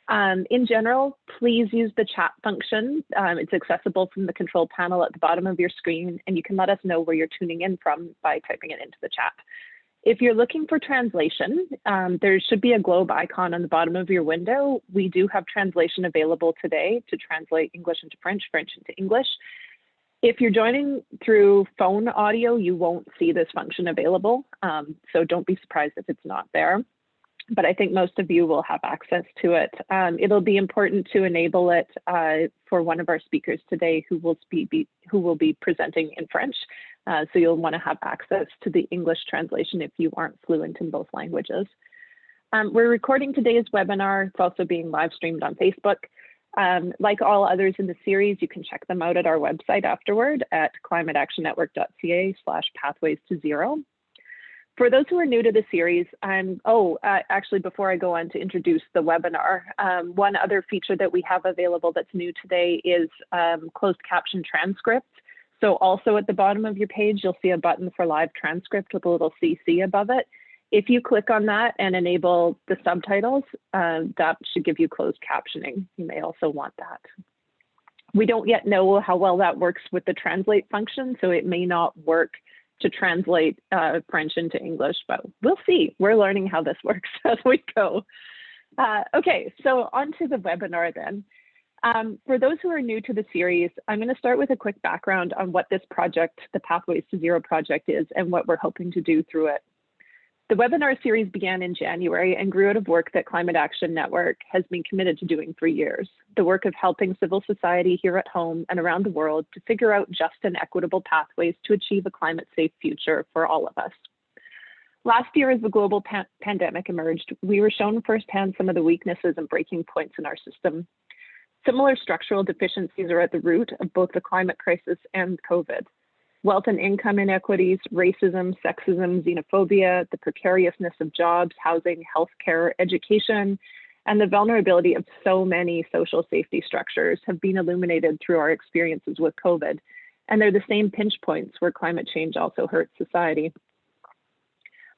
In general, please use the chat function. It's accessible from the control panel at the bottom of your screen, and you can let us know where you're tuning in from by typing it into the chat. If you're looking for translation, there should be a globe icon on the bottom of your window. We do have translation available today to translate English into French, French into English. If you're joining through phone audio, you won't see this function available, so don't be surprised if it's not there. But I think most of you will have access to it. It'll be important to enable it for one of our speakers today who will be presenting in French. So you'll want to have access to the English translation if you aren't fluent in both languages. We're recording today's webinar. It's also being live streamed on Facebook. Like all others in the series, you can check them out at our website afterward at climateactionnetwork.ca/pathways-to-zero. For those who are new to the series, actually, before I go on to introduce the webinar, one other feature that we have available that's new today is closed caption transcript. So also at the bottom of your page, you'll see a button for live transcript with a little CC above it. If you click on that and enable the subtitles, that should give you closed captioning. You may also want that. We don't yet know how well that works with the translate function, so it may not work to translate French into English, but we'll see. We're learning how this works as we go. Okay, so on to the webinar then. For those who are new to the series, I'm going to start with a quick background on what this project, the Pathways to Zero project, is and what we're hoping to do through it. The webinar series began in January and grew out of work that Climate Action Network has been committed to doing for years, the work of helping civil society here at home and around the world to figure out just and equitable pathways to achieve a climate-safe future for all of us. Last year, as the global pandemic emerged, we were shown firsthand some of the weaknesses and breaking points in our system. Similar structural deficiencies are at the root of both the climate crisis and COVID. Wealth and income inequities, racism, sexism, xenophobia, the precariousness of jobs, housing, healthcare, education, and the vulnerability of so many social safety structures have been illuminated through our experiences with COVID. And they're the same pinch points where climate change also hurts society.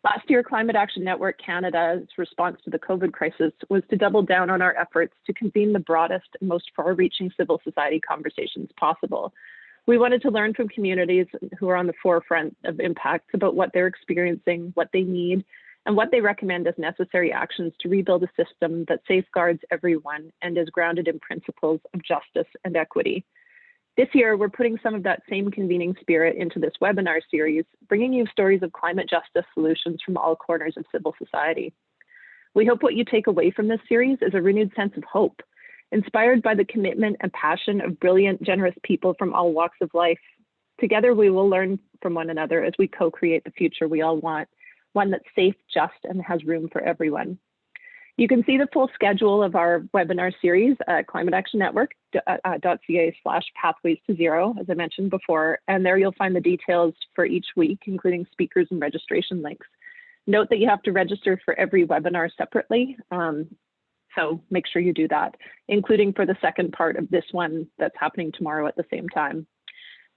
Last year, Climate Action Network Canada's response to the COVID crisis was to double down on our efforts to convene the broadest and most far-reaching civil society conversations possible. We wanted to learn from communities who are on the forefront of impacts about what they're experiencing, what they need, and what they recommend as necessary actions to rebuild a system that safeguards everyone and is grounded in principles of justice and equity. This year, we're putting some of that same convening spirit into this webinar series, bringing you stories of climate justice solutions from all corners of civil society. We hope what you take away from this series is a renewed sense of hope, inspired by the commitment and passion of brilliant, generous people from all walks of life. Together, we will learn from one another as we co-create the future we all want, one that's safe, just, and has room for everyone. You can see the full schedule of our webinar series at climateactionnetwork.ca/pathways-to-zero, as I mentioned before, and there you'll find the details for each week, including speakers and registration links. Note that you have to register for every webinar separately, so make sure you do that, including for the second part of this one that's happening tomorrow at the same time.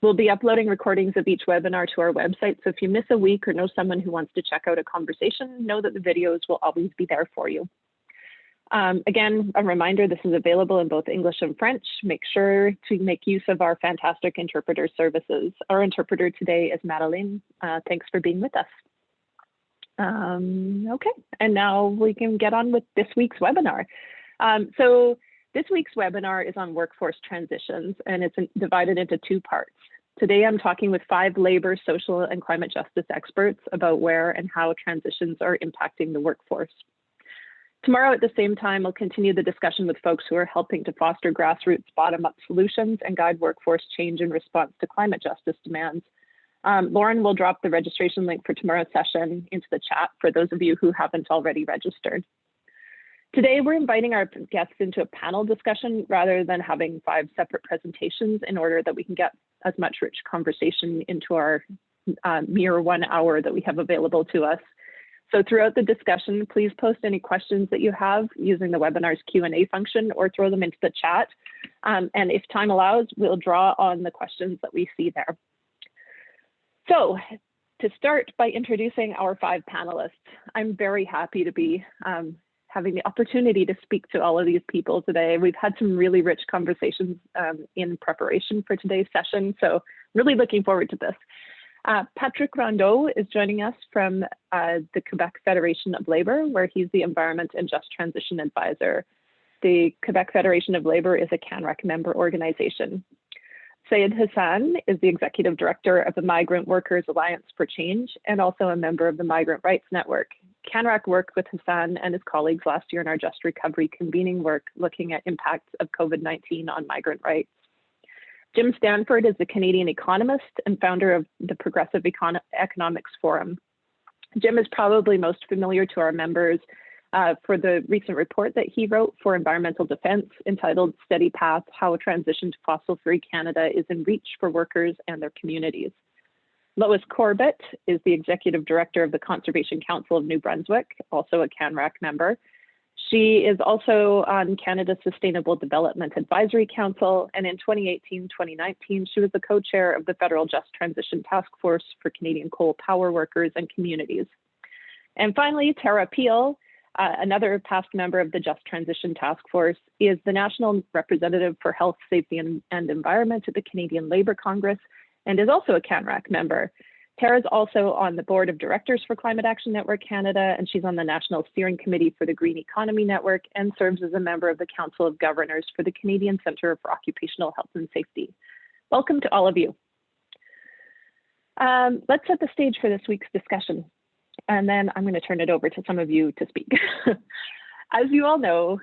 We'll be uploading recordings of each webinar to our website, so if you miss a week or know someone who wants to check out a conversation, know that the videos will always be there for you. Again, a reminder, this is available in both English and French. Make sure to make use of our fantastic interpreter services. Our interpreter today is Madeline. Thanks for being with us. Okay, and now we can get on with this week's webinar. So this week's webinar is on workforce transitions, and it's divided into two parts. Today, I'm talking with 5 labor, social, and climate justice experts about where and how transitions are impacting the workforce. Tomorrow at the same time, we'll continue the discussion with folks who are helping to foster grassroots bottom-up solutions and guide workforce change in response to climate justice demands. Lauren will drop the registration link for tomorrow's session into the chat for those of you who haven't already registered. Today, we're inviting our guests into a panel discussion rather than having 5 separate presentations in order that we can get as much rich conversation into our mere 1 hour that we have available to us. So throughout the discussion, please post any questions that you have using the webinar's Q&A function or throw them into the chat. And if time allows, we'll draw on the questions that we see there. So to start by introducing our 5 panelists, I'm very happy to be having the opportunity to speak to all of these people today. We've had some really rich conversations in preparation for today's session, so really looking forward to this. Patrick Rondeau is joining us from the Quebec Federation of Labour, where he's the Environment and Just Transition Advisor. The Quebec Federation of Labour is a CAN-Rac member organization. Sayed Hassan is the Executive Director of the Migrant Workers Alliance for Change and also a member of the Migrant Rights Network. CAN-Rac worked with Hassan and his colleagues last year in our Just Recovery convening work looking at impacts of COVID-19 on migrant rights. Jim Stanford is the Canadian economist and founder of the Progressive Economics Forum. Jim is probably most familiar to our members for the recent report that he wrote for Environmental Defence entitled Steady Path, How a Transition to Fossil-Free Canada is in Reach for Workers and Their Communities. Lois Corbett is the Executive Director of the Conservation Council of New Brunswick, also a CAN-Rac member. She is also on Canada's Sustainable Development Advisory Council, and in 2018-2019, she was the co-chair of the Federal Just Transition Task Force for Canadian coal power workers and communities. And finally, Tara Peel, another past member of the Just Transition Task Force, is the National Representative for Health, Safety and Environment at the Canadian Labour Congress, and is also a CAN-Rac member. Tara is also on the board of directors for Climate Action Network Canada, and she's on the National Steering Committee for the Green Economy Network and serves as a member of the Council of Governors for the Canadian Centre for Occupational Health and Safety. Welcome to all of you. Let's set the stage for this week's discussion, and then I'm going to turn it over to some of you to speak. As you all know,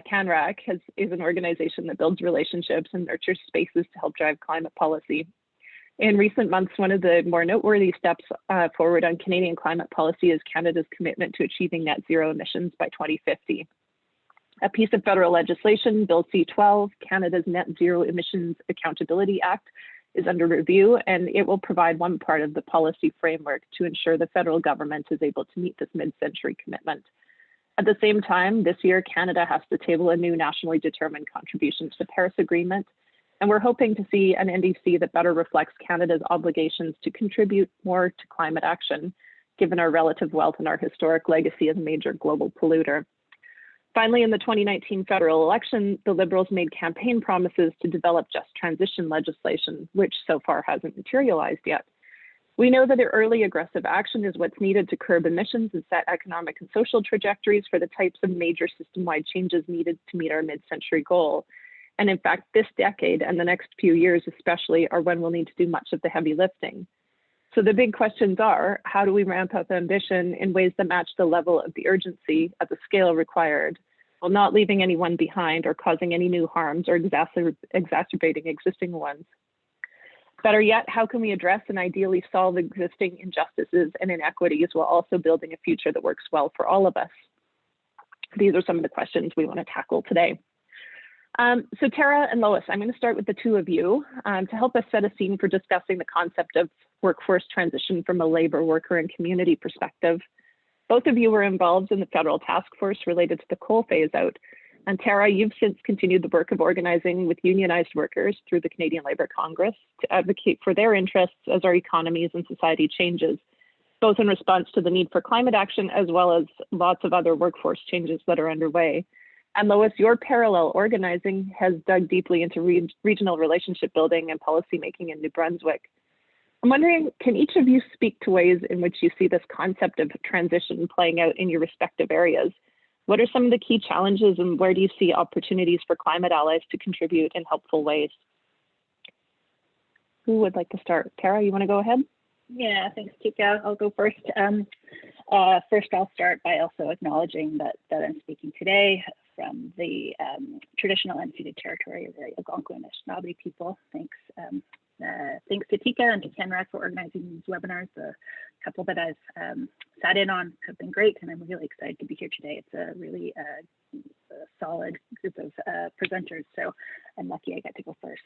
CAN-Rac is an organization that builds relationships and nurtures spaces to help drive climate policy. In recent months, one of the more noteworthy steps forward on Canadian climate policy is Canada's commitment to achieving net zero emissions by 2050. A piece of federal legislation, Bill C-12, Canada's Net Zero Emissions Accountability Act, is under review, and it will provide one part of the policy framework to ensure the federal government is able to meet this mid-century commitment. At the same time, this year, Canada has to table a new nationally determined contribution to the Paris Agreement, and we're hoping to see an NDC that better reflects Canada's obligations to contribute more to climate action, given our relative wealth and our historic legacy as a major global polluter. Finally, in the 2019 federal election, the Liberals made campaign promises to develop just transition legislation, which so far hasn't materialized yet. We know that early aggressive action is what's needed to curb emissions and set economic and social trajectories for the types of major system-wide changes needed to meet our mid-century goal. And in fact, this decade and the next few years especially are when we'll need to do much of the heavy lifting. So the big questions are, how do we ramp up ambition in ways that match the level of the urgency at the scale required, while not leaving anyone behind or causing any new harms or exacerbating existing ones? Better yet, how can we address and ideally solve existing injustices and inequities while also building a future that works well for all of us? These are some of the questions we want to tackle today. So Tara and Lois, I'm going to start with the two of you to help us set a scene for discussing the concept of workforce transition from a labor, worker, and community perspective. Both of you were involved in the federal task force related to the coal phase out. And Tara, you've since continued the work of organizing with unionized workers through the Canadian Labour Congress to advocate for their interests as our economies and society changes, both in response to the need for climate action as well as lots of other workforce changes that are underway. And Lois, your parallel organizing has dug deeply into regional relationship building and policymaking in New Brunswick. I'm wondering, can each of you speak to ways in which you see this concept of transition playing out in your respective areas? What are some of the key challenges and where do you see opportunities for climate allies to contribute in helpful ways? Who would like to start? Tara, you want to go ahead? Yeah, thanks, Tika. I'll go first. First, I'll start by also acknowledging that I'm speaking today from the traditional unceded territory of the Algonquin Anishinaabe people. Thanks to Tika and to CAN-Rac for organizing these webinars. A couple that I've sat in on have been great, and I'm really excited to be here today. It's a really solid group of presenters, so I'm lucky I get to go first.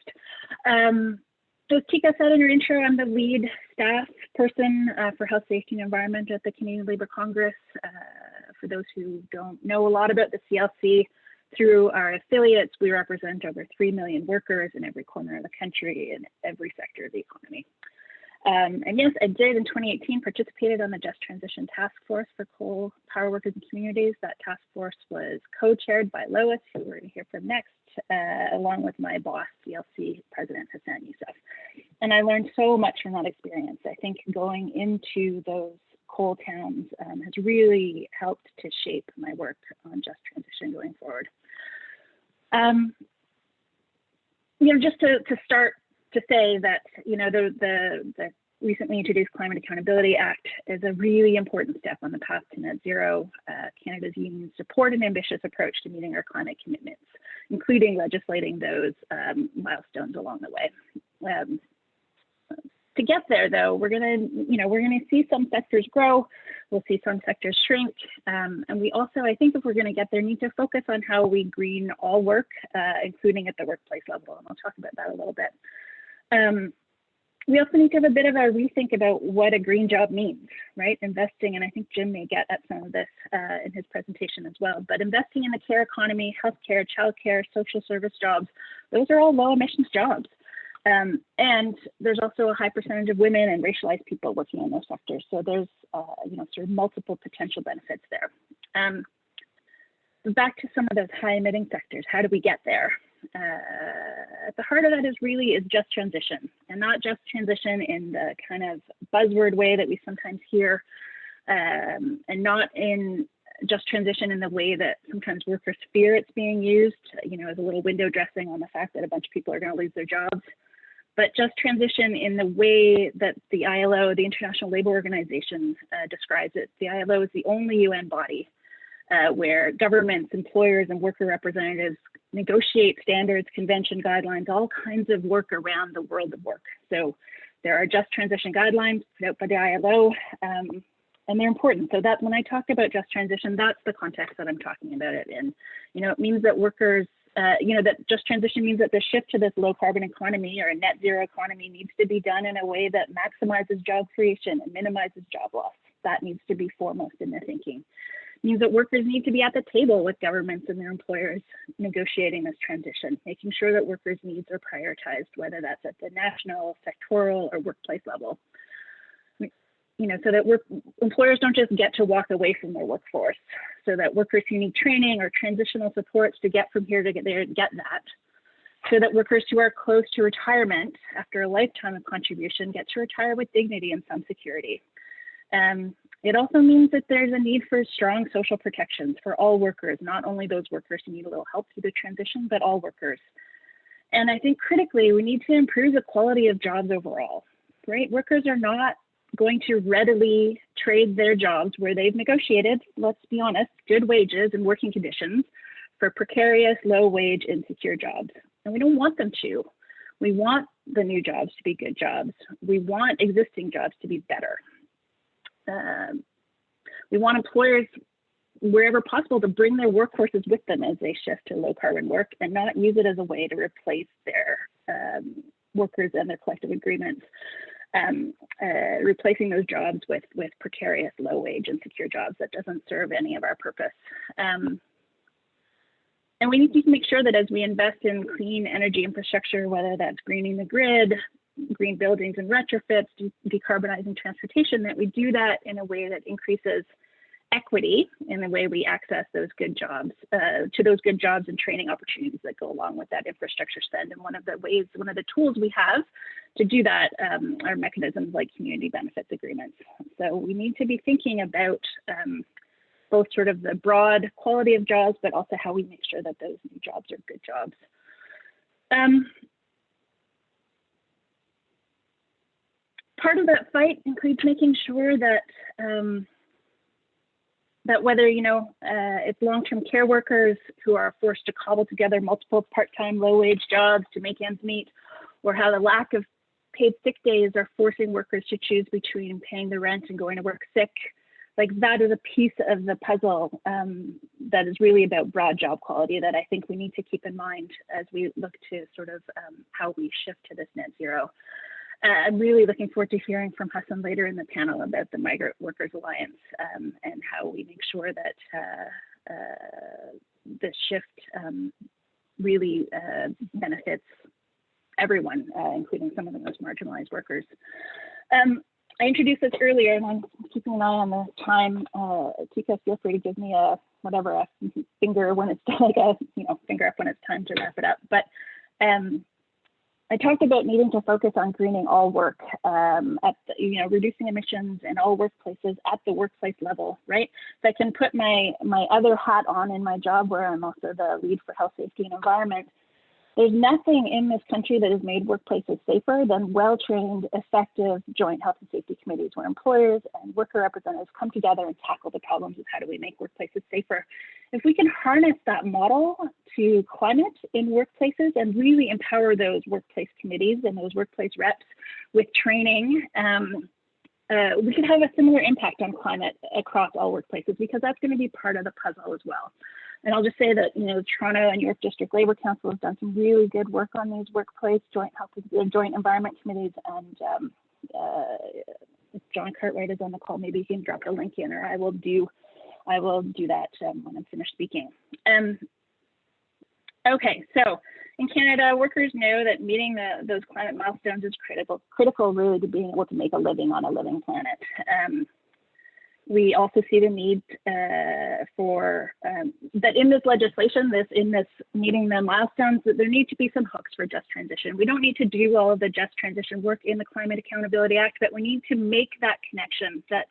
So as Tika said in her intro, I'm the lead staff person for health, safety, and environment at the Canadian Labour Congress. For those who don't know a lot about the CLC, through our affiliates, we represent over 3 million workers in every corner of the country in every sector of the economy. And yes, I did in 2018 participated on the Just Transition Task Force for Coal Power Workers and Communities. That task force was co-chaired by Lois, who we're going to hear from next, along with my boss, CLC President Hassan Youssef. And I learned so much from that experience. I think going into those coal towns has really helped to shape my work on just transition going forward. Just to start to say that, the recently introduced Climate Accountability Act is a really important step on the path to net zero. Canada's unions support an ambitious approach to meeting our climate commitments, including legislating those milestones along the way. To get there, though, we're gonna see some sectors grow, we'll see some sectors shrink, and we also, I think, if we're gonna get there, need to focus on how we green all work, including at the workplace level, and I'll talk about that a little bit. We also need to have a bit of a rethink about what a green job means, right? Investing, and I think Jim may get at some of this in his presentation as well, but investing in the care economy, healthcare, childcare, social service jobs, those are all low emissions jobs. And there's also a high percentage of women and racialized people working in those sectors. So there's, sort of multiple potential benefits there. Back to some of those high emitting sectors, how do we get there? At the heart of that is just transition, and not just transition in the kind of buzzword way that we sometimes hear, and not in just transition in the way that sometimes workers fear it's being used, as a little window dressing on the fact that a bunch of people are going to lose their jobs. But just transition in the way that the ILO, the International Labour Organization, describes it. The ILO is the only UN body where governments, employers, and worker representatives negotiate standards, convention guidelines, all kinds of work around the world of work. So there are just transition guidelines put out by the ILO, and they're important. So that when I talk about just transition, that's the context that I'm talking about it in. It means that workers, that just transition means that the shift to this low carbon economy or a net zero economy needs to be done in a way that maximizes job creation and minimizes job loss. That needs to be foremost in their thinking. It means that workers need to be at the table with governments and their employers negotiating this transition, making sure that workers' needs are prioritized, whether that's at the national, sectoral, or workplace level. So that employers don't just get to walk away from their workforce, so that workers who need training or transitional supports to get from here to get there get that, so that workers who are close to retirement after a lifetime of contribution get to retire with dignity and some security. It also means that there's a need for strong social protections for all workers, not only those workers who need a little help through the transition, but all workers. And I think critically, we need to improve the quality of jobs overall, right? Workers are not going to readily trade their jobs where they've negotiated, let's be honest, good wages and working conditions for precarious, low wage, insecure jobs. And we don't want them to. We want the new jobs to be good jobs. We want existing jobs to be better. We want employers, wherever possible, to bring their workforces with them as they shift to low carbon work and not use it as a way to replace their workers and their collective agreements. Replacing those jobs with precarious, low wage, insecure jobs that doesn't serve any of our purpose. And we need to make sure that as we invest in clean energy infrastructure, whether that's greening the grid, green buildings and retrofits, decarbonizing transportation, that we do that in a way that increases equity in the way we access those good jobs, to those good jobs and training opportunities that go along with that infrastructure spend. And one of the tools we have to do that are mechanisms like community benefits agreements. So we need to be thinking about both sort of the broad quality of jobs, but also how we make sure that those new jobs are good jobs. Part of that fight includes making sure that that whether it's long-term care workers who are forced to cobble together multiple part-time low-wage jobs to make ends meet, or how the lack of paid sick days are forcing workers to choose between paying the rent and going to work sick, like that is a piece of the puzzle that is really about broad job quality that I think we need to keep in mind as we look to sort of how we shift to this net zero. I'm really looking forward to hearing from Hassan later in the panel about the Migrant Workers Alliance and how we make sure that this shift really benefits everyone, including some of the most marginalized workers. I introduced this earlier, and I'm keeping an eye on the time. Tika, feel free to give me a whatever a finger when it's like a finger up when it's time to wrap it up. But I talked about needing to focus on greening all work, at the, reducing emissions in all workplaces at the workplace level, right? So I can put my other hat on in my job, where I'm also the lead for health, safety, and environment. There's nothing in this country that has made workplaces safer than well-trained, effective joint health and safety committees, where employers and worker representatives come together and tackle the problems of how do we make workplaces safer. If we can harness that model to climate in workplaces and really empower those workplace committees and those workplace reps with training, we could have a similar impact on climate across all workplaces, because that's going to be part of the puzzle as well. And I'll just say that, Toronto and York District Labour Council have done some really good work on these workplace joint health and joint environment committees. And if John Cartwright is on the call, maybe he can drop a link in, or I will do that when I'm finished speaking. Okay, so in Canada, workers know that meeting those climate milestones is critical really to being able to make a living on a living planet. We also see the need for that in this legislation, in this meeting the milestones, that there need to be some hooks for just transition. We don't need to do all of the just transition work in the Climate Accountability Act, but we need to make that connection that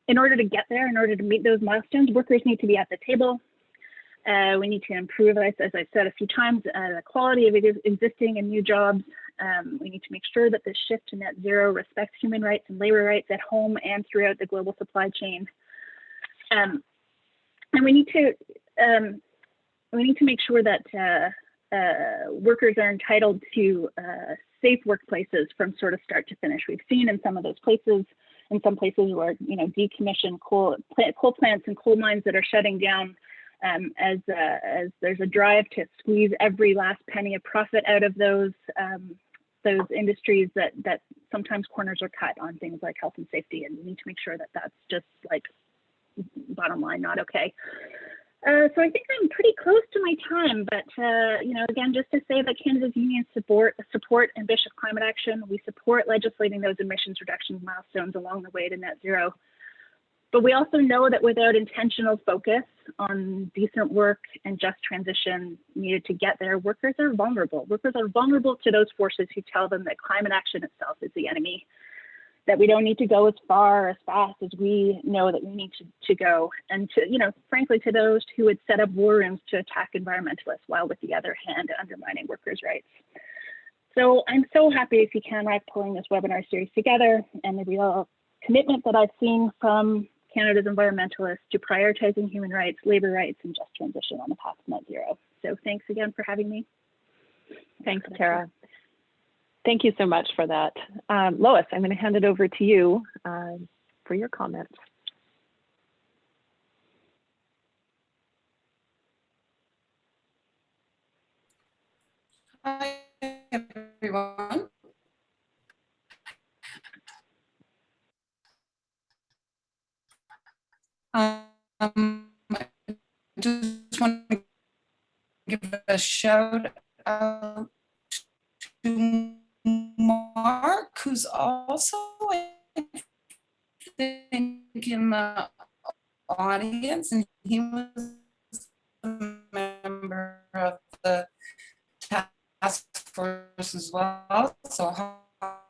in order to get there, in order to meet those milestones, workers need to be at the table. We need to improve, as I've said a few times, the quality of existing and new jobs. We need to make sure that this shift to net zero respects human rights and labor rights at home and throughout the global supply chain. And we need to make sure that workers are entitled to safe workplaces from sort of start to finish. We've seen in some of those places, where decommissioned coal plants and coal mines that are shutting down, as there's a drive to squeeze every last penny of profit out of those industries, that sometimes corners are cut on things like health and safety, and we need to make sure that that's just like bottom line not okay. So I think I'm pretty close to my time, but again, just to say that Canada's unions support ambitious climate action. We support legislating those emissions reduction milestones along the way to net zero. But we also know that without intentional focus on decent work and just transition needed to get there, workers are vulnerable. Workers are vulnerable to those forces who tell them that climate action itself is the enemy, that we don't need to go as far, as fast as we know that we need to go. And to, frankly, to those who would set up war rooms to attack environmentalists while with the other hand undermining workers' rights. So I'm so happy to see CAN-Rac pulling this webinar series together, and the real commitment that I've seen from Canada's environmentalists to prioritizing human rights, labor rights, and just transition on the path to net zero. So thanks again for having me. Thanks, Tara. Thank you so much for that. Lois, I'm going to hand it over to you for your comments. Hi, everyone. I just want to give a shout out to Mark, who's also, I think, in the audience, and he was a member of the task force as well. So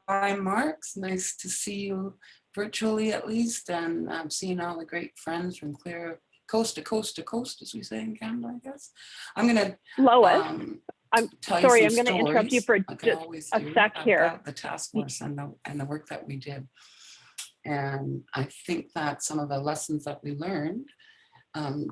hi, Mark. It's nice to see you virtually, at least, and I'm seeing all the great friends from clear coast to coast to coast, as we say in Canada, I guess. I'm gonna Lois, I'm sorry, I'm going to interrupt you for just a sec here. About the task force and the work that we did, and I think that some of the lessons that we learned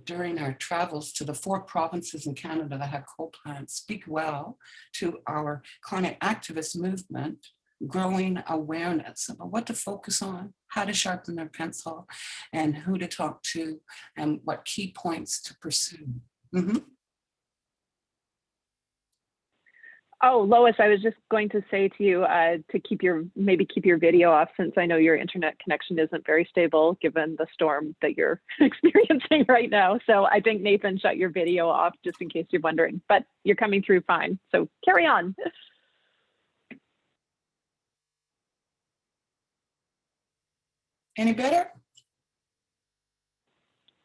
during our travels to the 4 provinces in Canada that have coal plants speak well to our climate activist movement, growing awareness about what to focus on, how to sharpen their pencil, and who to talk to, and what key points to pursue. Oh, Lois, I was just going to say to you to maybe keep your video off, since I know your internet connection isn't very stable given the storm that you're experiencing right now. So I think Nathan shut your video off just in case you're wondering, but you're coming through fine. So carry on. Any better?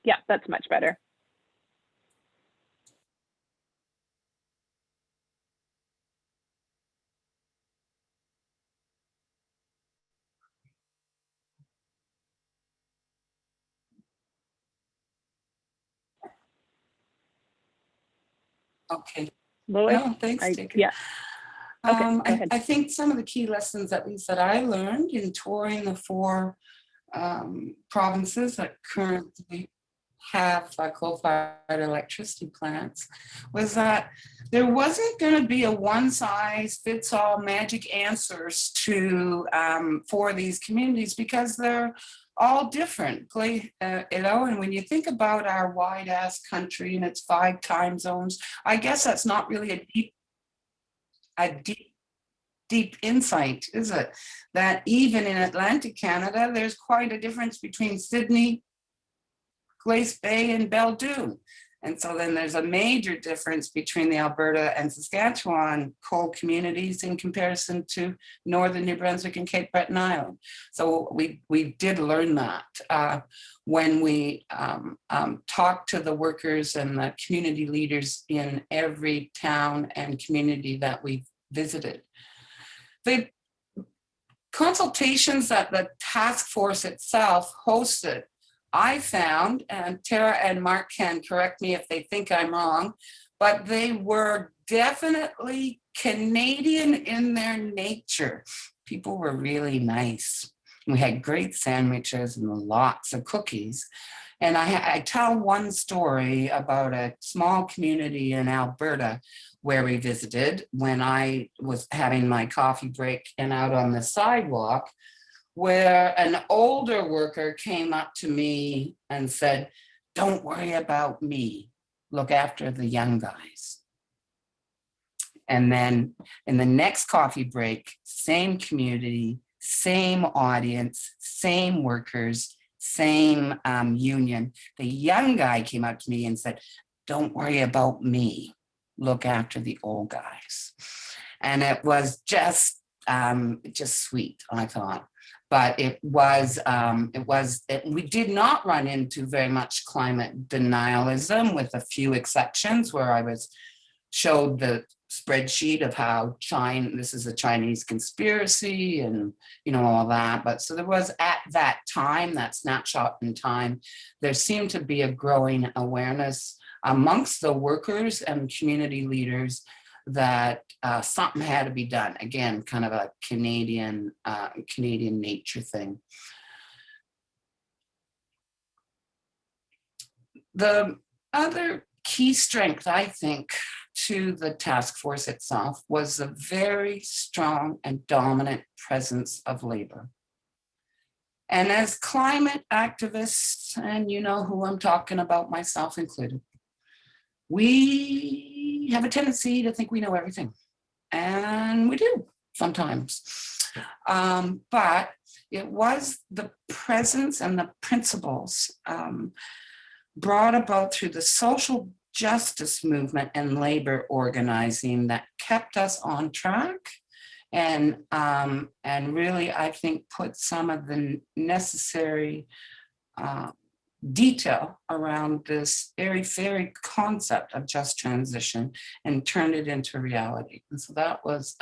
Yeah, that's much better. Okay. Lois, No, thanks, Jacob. yeah, okay, go ahead. I think some of the key lessons, at least that I learned in touring the 4 provinces that currently have coal-fired electricity plants, was that there wasn't going to be a one-size-fits-all magic answers to for these communities, because they're all different. And when you think about our wide-ass country and its 5 time zones, I guess that's not really a deep insight, is it? That even in Atlantic Canada, there's quite a difference between Sydney, Glace Bay, and Belledune. And so then there's a major difference between the Alberta and Saskatchewan coal communities in comparison to northern New Brunswick and Cape Breton Island. So we did learn that when we talked to the workers and the community leaders in every town and community that we visited. The consultations that the task force itself hosted, I found, and Tara and Mark can correct me if they think I'm wrong, but they were definitely Canadian in their nature. People were really nice. We had great sandwiches and lots of cookies. And I tell one story about a small community in Alberta where we visited when I was having my coffee break and out on the sidewalk, where an older worker came up to me and said, "Don't worry about me, look after the young guys." And then in the next coffee break, same community, same audience, same workers, same union. The young guy came up to me and said, "Don't worry about me, look after the old guys." And it was just sweet, I thought. But we did not run into very much climate denialism, with a few exceptions where I showed the spreadsheet of how this is a Chinese conspiracy and, all that. But so there was, at that time, that snapshot in time, there seemed to be a growing awareness amongst the workers and community leaders that something had to be done. Again, kind of a Canadian nature thing. The other key strength, I think, to the task force itself was the very strong and dominant presence of labor. And as climate activists, and you know who I'm talking about, myself included, we have a tendency to think we know everything. And we do sometimes. But it was the presence and the principles brought about through the social justice movement and labor organizing that kept us on track, and really, I think, put some of the necessary detail around this very concept of just transition and turned it into reality. And so that was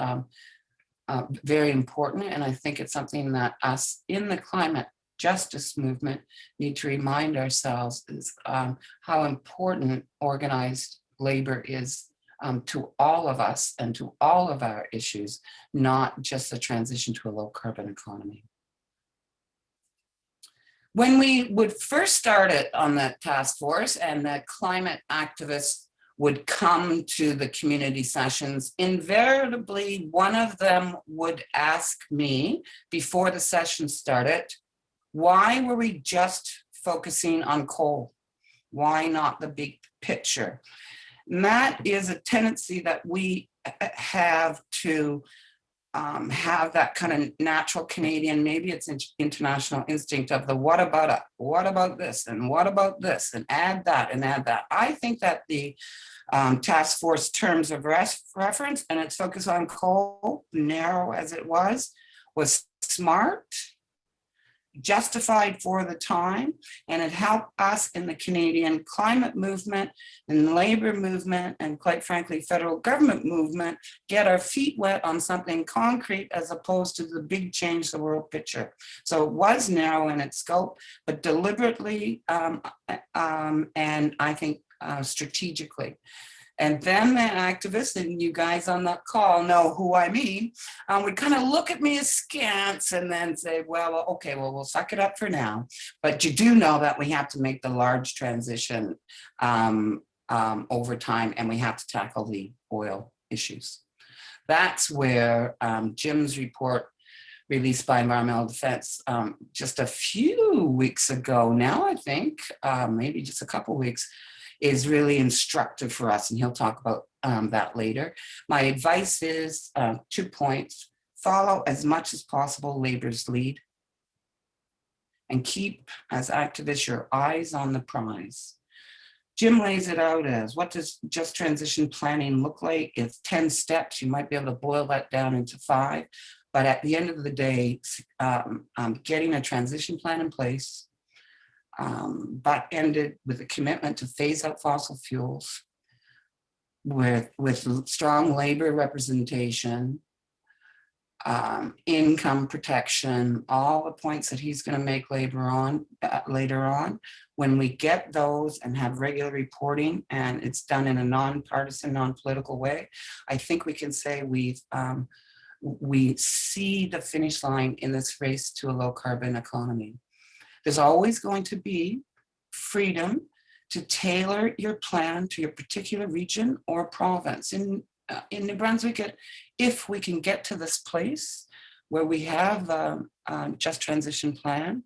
very important. And I think it's something that us in the climate justice movement need to remind ourselves is how important organized labor is to all of us and to all of our issues, not just the transition to a low carbon economy. When we would first start it on the task force and the climate activists would come to the community sessions, invariably one of them would ask me before the session started, why were we just focusing on coal? Why not the big picture? And that is a tendency that we have to have that kind of natural Canadian, maybe it's international instinct of the what about this, and what about this, and add that, and add that. I think that the task force terms of reference and its focus on coal, narrow as it was smart, justified for the time, and it helped us in the Canadian climate movement and labor movement and, quite frankly, federal government movement get our feet wet on something concrete as opposed to the big change the world picture. So it was narrow in its scope, but deliberately and I think strategically. And then the activists, and you guys on that call know who I mean, would kind of look at me askance and then say, well, okay, well, we'll suck it up for now. But you do know that we have to make the large transition over time, and we have to tackle the oil issues. That's where Jim's report, released by Environmental Defense just a few weeks ago now, I think, maybe just a couple weeks, is really instructive for us, and he'll talk about that later. My advice is 2 points. Follow as much as possible labor's lead, and keep, as activists, your eyes on the prize. Jim lays it out as, what does just transition planning look like? It's 10 steps. You might be able to boil that down into 5. But at the end of the day, getting a transition plan in place, but ended with a commitment to phase out fossil fuels, with strong labor representation, income protection, all the points that he's going to make later on. When we get those and have regular reporting, and it's done in a nonpartisan, non-political way, I think we can say we see the finish line in this race to a low carbon economy. There's always going to be freedom to tailor your plan to your particular region or province. In New Brunswick, if we can get to this place where we have a just transition plan,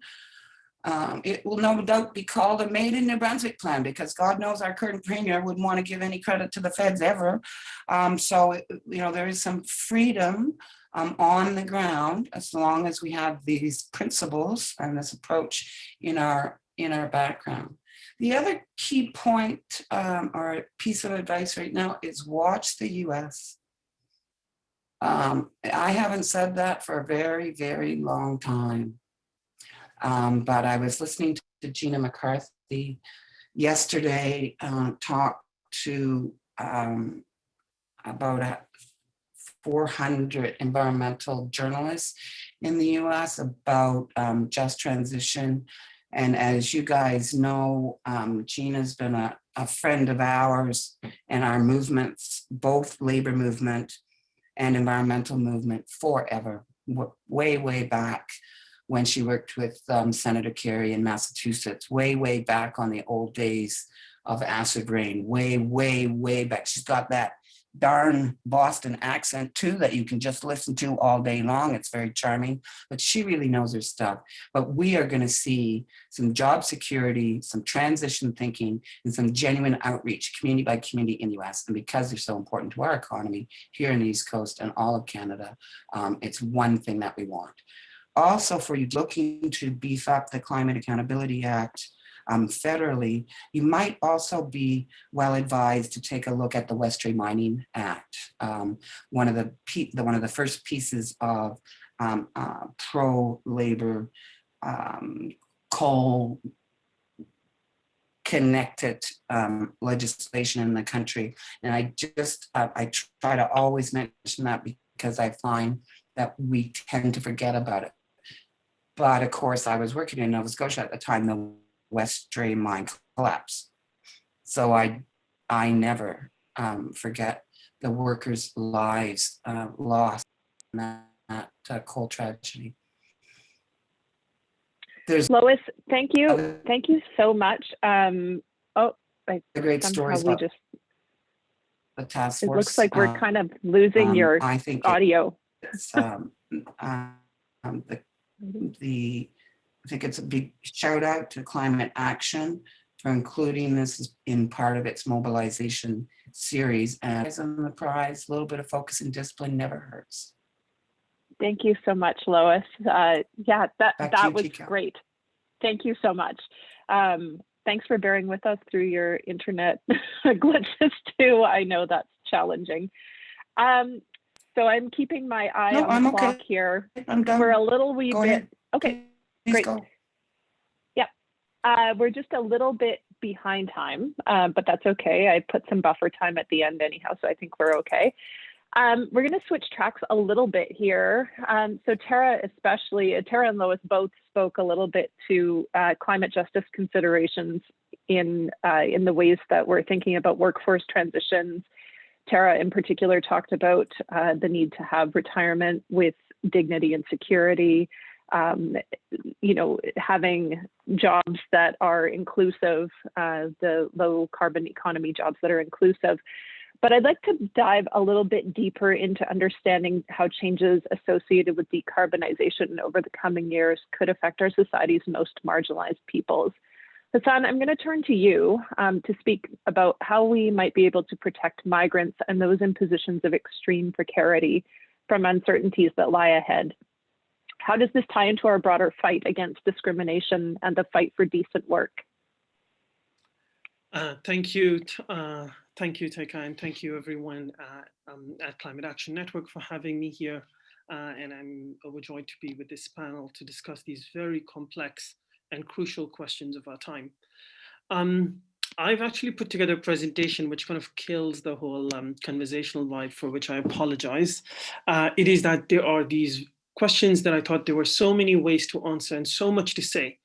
it will no doubt be called a Made in New Brunswick plan, because God knows our current premier wouldn't want to give any credit to the feds ever. So there is some freedom on the ground, as long as we have these principles and this approach in our background. The other key point or piece of advice right now is watch the US. I haven't said that for a very, very long time. But I was listening to Gina McCarthy yesterday talk to about 400 environmental journalists in the US about just transition. And as you guys know, Gina's been a friend of ours and our movements, both labor movement and environmental movement, forever, way, way back when she worked with Senator Kerry in Massachusetts, way, way back on the old days of acid rain, way, way, way back. She's got that darn Boston accent too that you can just listen to all day long. It's very charming, but she really knows her stuff. But we are going to see some job security, some transition thinking, and some genuine outreach, community by community in the US. And because they're so important to our economy here in the East Coast and all of Canada, it's one thing that we want. Also, for you looking to beef up the Climate Accountability Act federally, you might also be well advised to take a look at the Westray Mining Act. One of the first pieces of pro-labor coal connected legislation in the country. And I try to always mention that because I find that we tend to forget about it. But of course, I was working in Nova Scotia at the time the Westray mine collapsed. So I never forget the workers' lives lost in that coal tragedy. There's Lois, thank you. Thank you so much. A great stories about the task force. It looks like we're kind of losing your audio. I think it's a big shout out to Climate Action for including this in part of its mobilization series. And on the prize, a little bit of focus and discipline never hurts. Thank you so much, Lois. Yeah, that was great. Thank you so much. Thanks for bearing with us through your internet glitches too. I know that's challenging. So I'm keeping my eye on the clock here. I'm done. We're a little wee bit. Okay. Great. go. Yep. We're just a little bit behind time, but that's okay. I put some buffer time at the end anyhow, so I think we're okay. We're going to switch tracks a little bit here. So Tara and Lois both spoke a little bit to climate justice considerations in the ways that we're thinking about workforce transitions. Tara in particular talked about the need to have retirement with dignity and security, having jobs that are inclusive, the low carbon economy jobs that are inclusive. But I'd like to dive a little bit deeper into understanding how changes associated with decarbonization over the coming years could affect our society's most marginalized peoples. Hassan, I'm going to turn to you to speak about how we might be able to protect migrants and those in positions of extreme precarity from uncertainties that lie ahead. How does this tie into our broader fight against discrimination and the fight for decent work? Thank you, Teka, and thank you everyone at Climate Action Network for having me here. And I'm overjoyed to be with this panel to discuss these very complex and crucial questions of our time. I've actually put together a presentation which kind of kills the whole conversational vibe, for which I apologize. It is that there are these questions that I thought there were so many ways to answer and so much to say.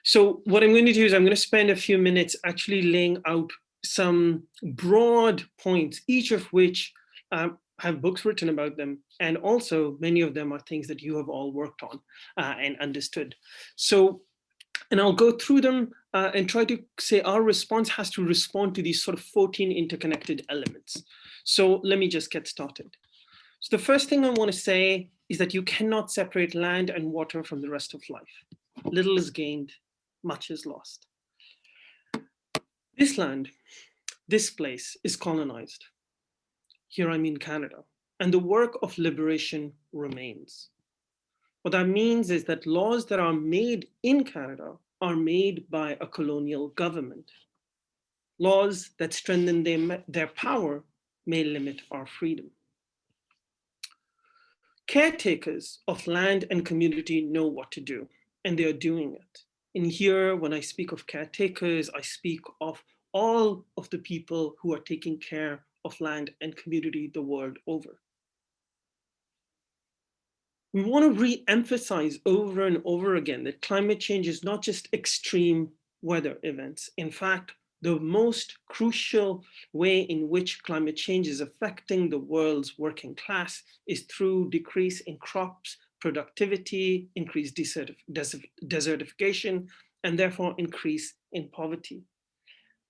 So what I'm going to do is I'm going to spend a few minutes actually laying out some broad points, each of which have books written about them. And also many of them are things that you have all worked on and understood. So, and I'll go through them and try to say our response has to respond to these sort of 14 interconnected elements. So let me just get started. So the first thing I want to say is that you cannot separate land and water from the rest of life. Little is gained, much is lost. This land, this place is colonized. Here I mean Canada, and the work of liberation remains. What that means is that laws that are made in Canada are made by a colonial government. Laws that strengthen their power may limit our freedom. Caretakers of land and community know what to do, and they are doing it. And here, when I speak of caretakers, I speak of all of the people who are taking care of land and community the world over. We want to re-emphasize over and over again that climate change is not just extreme weather events. In fact, the most crucial way in which climate change is affecting the world's working class is through decrease in crops, productivity, increased desertification, and therefore increase in poverty.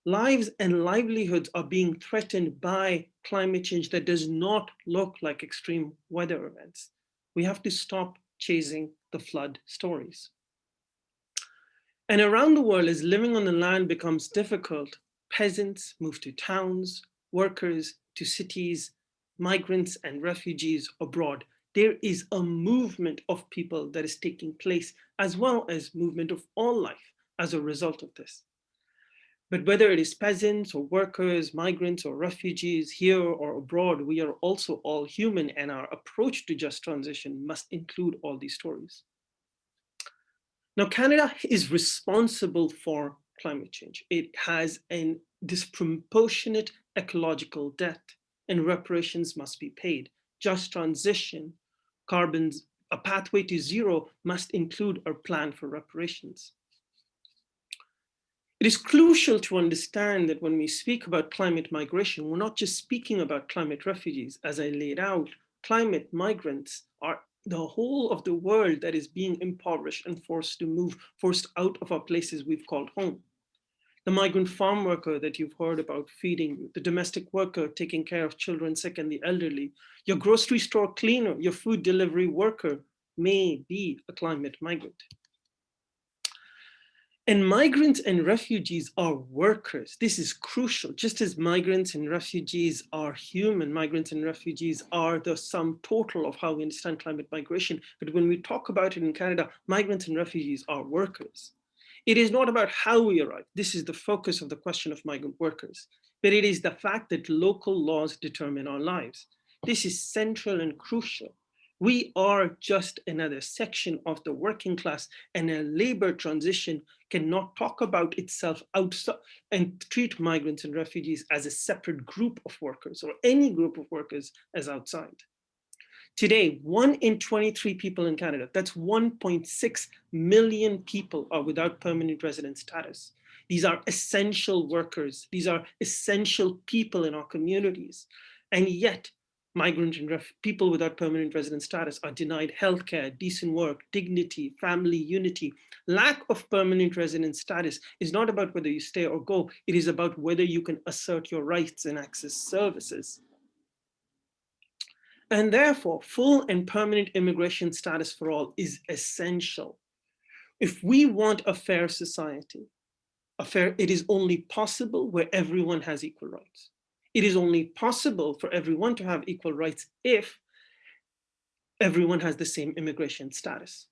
Lives and livelihoods are being threatened by climate change that does not look like extreme weather events. We have to stop chasing the flood stories. And around the world, as living on the land becomes difficult, peasants move to towns, workers to cities, migrants and refugees abroad. There is a movement of people that is taking place, as well as movement of all life as a result of this. But whether it is peasants or workers, migrants or refugees, here or abroad, we are also all human, and our approach to just transition must include all these stories. Now, Canada is responsible for climate change. It has a disproportionate ecological debt, and reparations must be paid. Just transition, a pathway to zero must include a plan for reparations. It is crucial to understand that when we speak about climate migration, we're not just speaking about climate refugees. As I laid out, climate migrants are the whole of the world that is being impoverished and forced out of our places we've called home. The migrant farm worker that you've heard about feeding you, the domestic worker taking care of children sick and the elderly, your grocery store cleaner, your food delivery worker may be a climate migrant. And migrants and refugees are workers. This is crucial. Just as migrants and refugees are human, migrants and refugees are the sum total of how we understand climate migration. But when we talk about it in Canada, migrants and refugees are workers. It is not about how we arrive. This is the focus of the question of migrant workers. But it is the fact that local laws determine our lives. This is central and crucial. We are just another section of the working class, and a labor transition cannot talk about itself outside and treat migrants and refugees as a separate group of workers or any group of workers as outside. Today, 1 in 23 people in Canada, that's 1.6 million people, are without permanent resident status. These are essential workers. These are essential people in our communities. And yet, migrant and people without permanent resident status are denied healthcare, decent work, dignity, family unity. Lack of permanent resident status is not about whether you stay or go. It is about whether you can assert your rights and access services. And therefore, full and permanent immigration status for all is essential. If we want a fair society, it is only possible where everyone has equal rights. It is only possible for everyone to have equal rights if everyone has the same immigration status.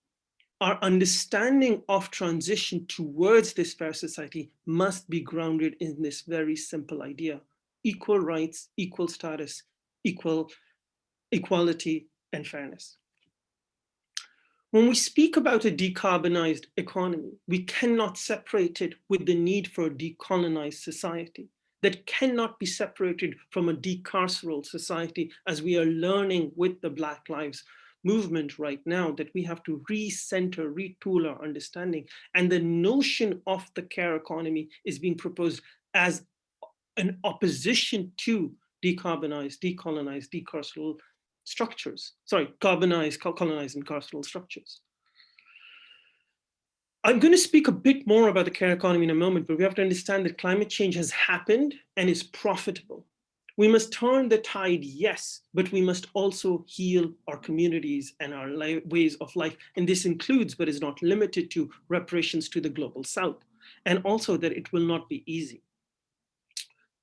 Our understanding of transition towards this fair society must be grounded in this very simple idea: equal rights, equal status, equality, and fairness. When we speak about a decarbonized economy, we cannot separate it with the need for a decolonized society. That cannot be separated from a decarceral society, as we are learning with the Black Lives Movement right now, that we have to recenter, retool our understanding. And the notion of the care economy is being proposed as an opposition to decarbonized, decolonized, decarceral structures. Sorry, carbonized, colonized, and carceral structures. I'm going to speak a bit more about the care economy in a moment, but we have to understand that climate change has happened and is profitable. We must turn the tide, yes, but we must also heal our communities and our ways of life. And this includes, but is not limited to, reparations to the global South, and also that it will not be easy.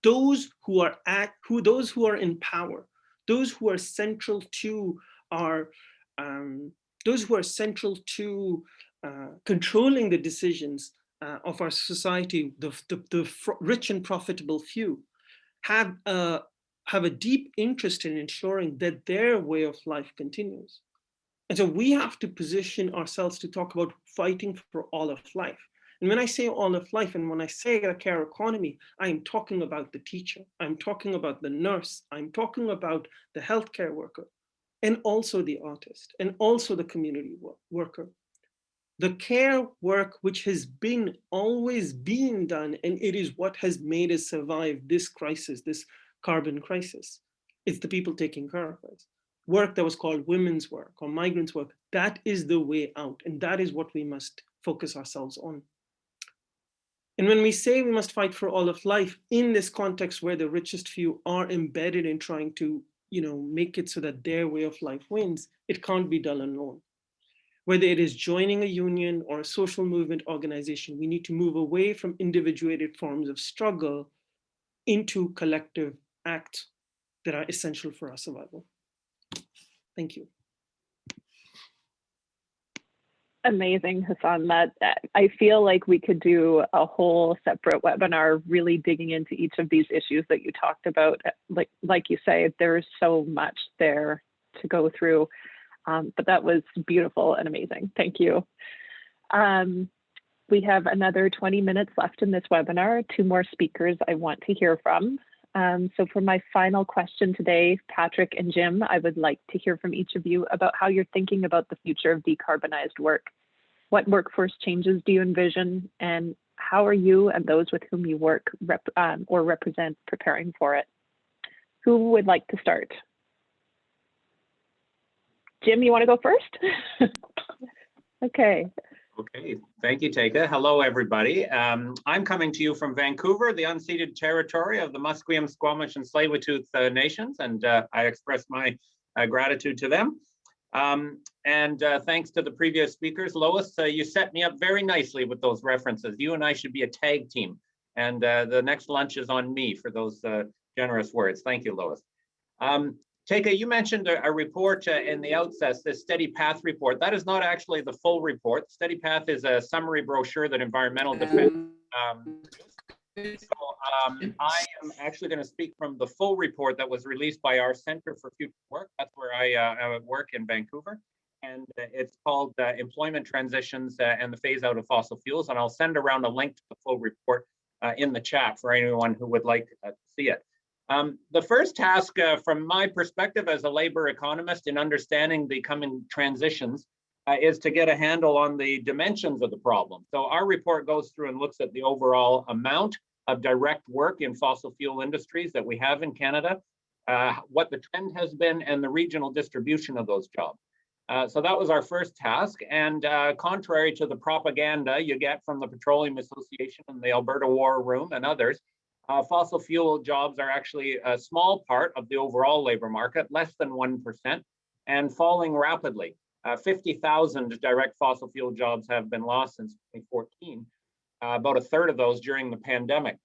Those who are in power, those who are central to our, controlling the decisions of our society, the rich and profitable few, have a deep interest in ensuring that their way of life continues. And so we have to position ourselves to talk about fighting for all of life. And when I say all of life, and when I say a care economy, I am talking about the teacher, I'm talking about the nurse, I'm talking about the healthcare worker, and also the artist, and also the community worker. The care work which has been always being done, and it is what has made us survive this crisis, this carbon crisis. It's the people taking care of us. Work that was called women's work or migrants' work, that is the way out, and that is what we must focus ourselves on. And when we say we must fight for all of life in this context where the richest few are embedded in trying to, make it so that their way of life wins, it can't be done alone. Whether it is joining a union or a social movement organization, we need to move away from individuated forms of struggle into collective acts that are essential for our survival. Thank you. Amazing, Hassan. That I feel like we could do a whole separate webinar really digging into each of these issues that you talked about. Like you say, there's so much there to go through, but that was beautiful and amazing. Thank you. We have another 20 minutes left in this webinar. 2 more speakers I want to hear from. So for my final question today, Patrick and Jim, I would like to hear from each of you about how you're thinking about the future of decarbonized work. What workforce changes do you envision, and how are you and those with whom you work or represent preparing for it? Who would like to start? Jim, you want to go first? Okay. Okay, thank you, Teka. Hello, everybody. I'm coming to you from Vancouver, the unceded territory of the Musqueam, Squamish, and Tsleil-Waututh nations, and I express my gratitude to them. Thanks to the previous speakers. Lois, you set me up very nicely with those references. You and I should be a tag team, and the next lunch is on me for those generous words. Thank you, Lois. Teka, you mentioned a report in the outset, the Steady Path report. That is not actually the full report. Steady Path is a summary brochure that Environmental Defense So I am actually going to speak from the full report that was released by our Center for Future Work. That's where I work in Vancouver. And it's called Employment Transitions and the Phase Out of Fossil Fuels. And I'll send around a link to the full report in the chat for anyone who would like to see it. The first task from my perspective as a labor economist in understanding the coming transitions is to get a handle on the dimensions of the problem. So our report goes through and looks at the overall amount of direct work in fossil fuel industries that we have in Canada, what the trend has been, and the regional distribution of those jobs. So that was our first task. And contrary to the propaganda you get from the Petroleum Association and the Alberta War Room and others, fossil fuel jobs are actually a small part of the overall labor market, less than 1%, and falling rapidly. 50,000 direct fossil fuel jobs have been lost since 2014, about a third of those during the pandemic.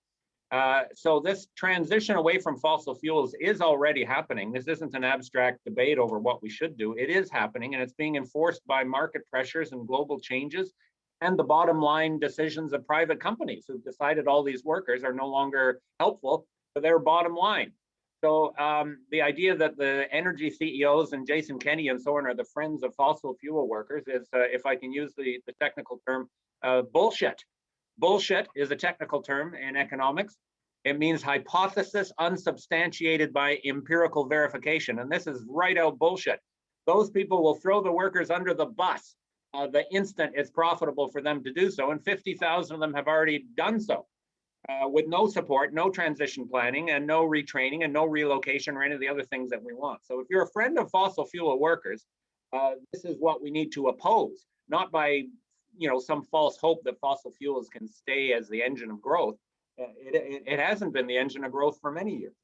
So this transition away from fossil fuels is already happening. This isn't an abstract debate over what we should do. It is happening, and it's being enforced by market pressures and global changes and the bottom line decisions of private companies who've decided all these workers are no longer helpful to their bottom line. So the idea that the energy CEOs and Jason Kenney and so on are the friends of fossil fuel workers is, if I can use the technical term, bullshit. Bullshit is a technical term in economics. It means hypothesis unsubstantiated by empirical verification. And this is right out bullshit. Those people will throw the workers under the bus the instant it's profitable for them to do so. And 50,000 of them have already done so with no support, no transition planning, and no retraining and no relocation or any of the other things that we want. So if you're a friend of fossil fuel workers, this is what we need to oppose, not by some false hope that fossil fuels can stay as the engine of growth. It hasn't been the engine of growth for many years.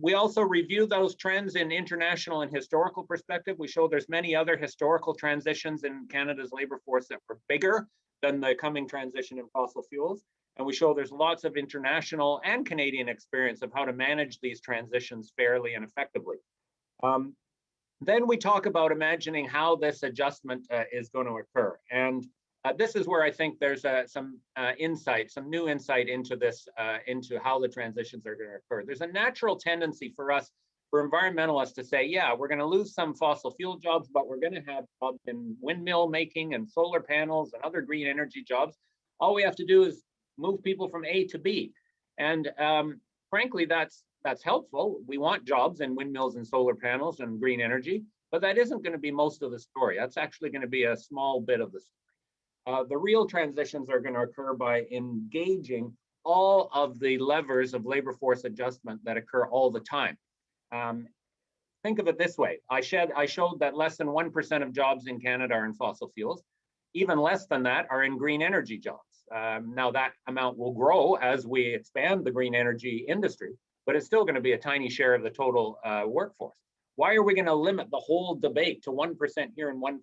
We also review those trends in international and historical perspective. We show there's many other historical transitions in Canada's labor force that were bigger than the coming transition in fossil fuels. And we show there's lots of international and Canadian experience of how to manage these transitions fairly and effectively. Then we talk about imagining how this adjustment is going to occur. And this is where I think there's some insight, some new insight into this, into how the transitions are going to occur. There's a natural tendency for us, for environmentalists, to say, yeah, we're going to lose some fossil fuel jobs, but we're going to have jobs in windmill making and solar panels and other green energy jobs. All we have to do is move people from A to B. And frankly, that's helpful. We want jobs in windmills and solar panels and green energy, but that isn't going to be most of the story. That's actually going to be a small bit of the story. The real transitions are going to occur by engaging all of the levers of labor force adjustment that occur all the time. Think of it this way. I showed that less than 1% of jobs in Canada are in fossil fuels. Even less than that are in green energy jobs. Now that amount will grow as we expand the green energy industry, but it's still going to be a tiny share of the total workforce. Why are we going to limit the whole debate to 1% here and 1%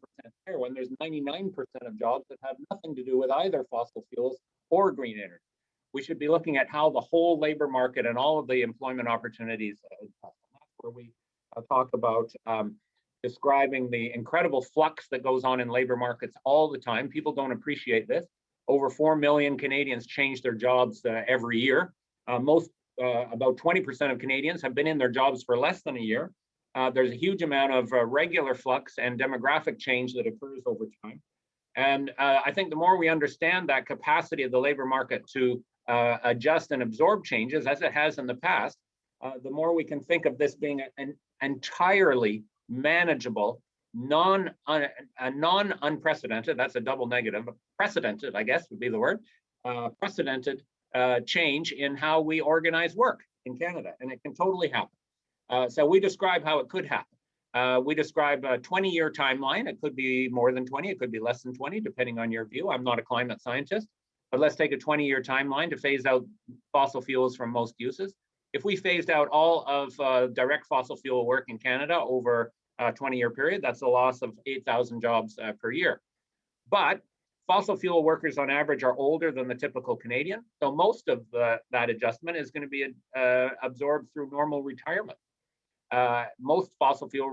there when there's 99% of jobs that have nothing to do with either fossil fuels or green energy? We should be looking at how the whole labor market and all of the employment opportunities. That's where we talk about describing the incredible flux that goes on in labor markets all the time. People don't appreciate this. Over 4 million Canadians change their jobs every year. About 20% of Canadians have been in their jobs for less than a year. There's a huge amount of regular flux and demographic change that occurs over time. And I think the more we understand that capacity of the labor market to adjust and absorb changes, as it has in the past, the more we can think of this being an entirely manageable, non-unprecedented, that's a double negative, precedented, I guess would be the word, precedented change in how we organize work in Canada, and it can totally happen. So we describe how it could happen. We describe a 20-year timeline. It could be more than 20, it could be less than 20, depending on your view. I'm not a climate scientist, but let's take a 20-year timeline to phase out fossil fuels from most uses. If we phased out all of direct fossil fuel work in Canada over a 20-year period, that's a loss of 8,000 jobs per year. But fossil fuel workers on average are older than the typical Canadian. So most of that adjustment is going to be absorbed through normal retirement. Most fossil fuel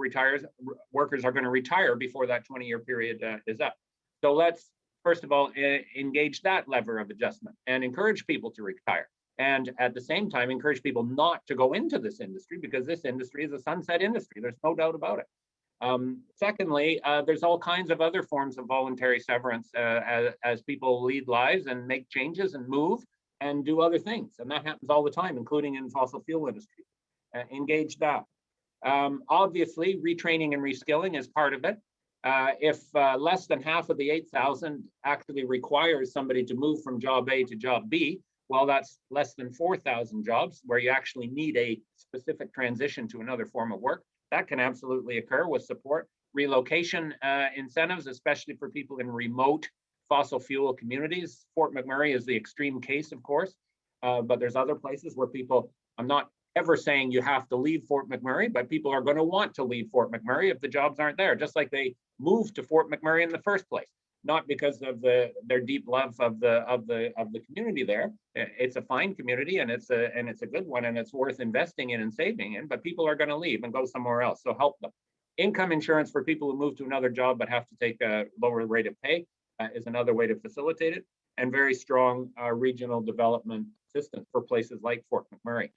workers are going to retire before that 20-year period is up. So let's first of all, engage that lever of adjustment and encourage people to retire. And at the same time, encourage people not to go into this industry, because this industry is a sunset industry. There's no doubt about it. Secondly, there's all kinds of other forms of voluntary severance as people lead lives and make changes and move and do other things. And that happens all the time, including in fossil fuel industry. Engage that. Obviously, retraining and reskilling is part of it. If less than half of the 8,000 actually requires somebody to move from job A to job B, well, that's less than 4,000 jobs where you actually need a specific transition to another form of work. That can absolutely occur with support. Relocation incentives, especially for people in remote fossil fuel communities. Fort McMurray is the extreme case, of course, but there's other places where people, I'm not ever saying you have to leave Fort McMurray, but people are going to want to leave Fort McMurray if the jobs aren't there, just like they moved to Fort McMurray in the first place. Not because of their deep love of the community there. It's a fine community, and it's a good one, and it's worth investing in and saving in. But people are going to leave and go somewhere else, so help them. Income insurance for people who move to another job but have to take a lower rate of pay is another way to facilitate it. And very strong regional development assistance for places like Fort McMurray.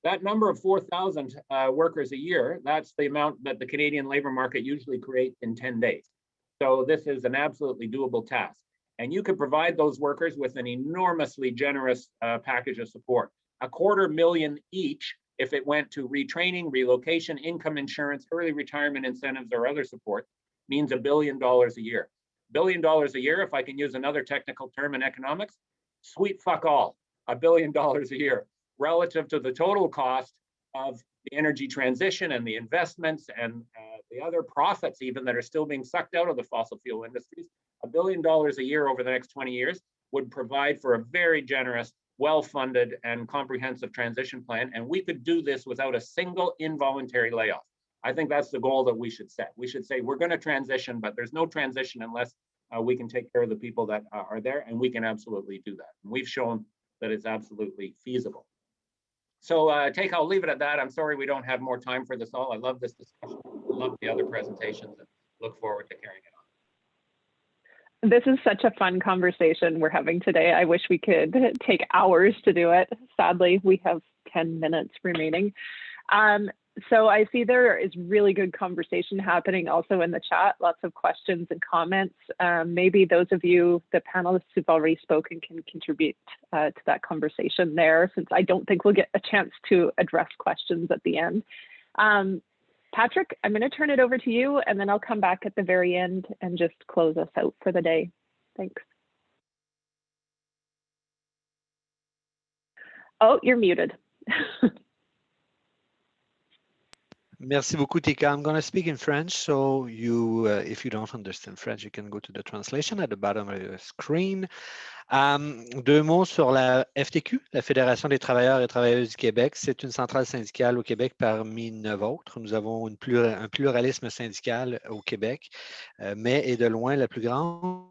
That number of 4,000 workers a year, that's the amount that the Canadian labor market usually creates in 10 days. So this is an absolutely doable task. And you could provide those workers with an enormously generous package of support. $250,000 each if it went to retraining, relocation, income insurance, early retirement incentives, or other support, means $1 billion a year. $1 billion a year, if I can use another technical term in economics, sweet fuck all, $1 billion a year, relative to the total cost of the energy transition and the investments and the other profits even that are still being sucked out of the fossil fuel industries. $1 billion a year over the next 20 years would provide for a very generous, well-funded and comprehensive transition plan. And we could do this without a single involuntary layoff. I think that's the goal that we should set. We should say we're going to transition, but there's no transition unless we can take care of the people that are there, and we can absolutely do that. And we've shown that it's absolutely feasible. So I'll leave it at that. I'm sorry we don't have more time for this all. I love this discussion. I love the other presentations and look forward to carrying it on. This is such a fun conversation we're having today. I wish we could take hours to do it. Sadly, we have 10 minutes remaining. So I see there is really good conversation happening also in the chat, lots of questions and comments. Maybe those of you, the panelists who've already spoken, can contribute to that conversation there, since I don't think we'll get a chance to address questions at the end. Patrick, I'm going to turn it over to you, and then I'll come back at the very end and just close us out for the day. Thanks. Oh, you're muted. Merci beaucoup, Tika. I'm going to speak in French, so you, if you don't understand French, you can go to the translation at the bottom of the screen. Deux mots sur la FTQ, la Fédération des travailleurs et travailleuses du Québec. C'est une centrale syndicale au Québec parmi 9 autres. Nous avons un pluralisme syndical au Québec, mais est de loin la plus grande.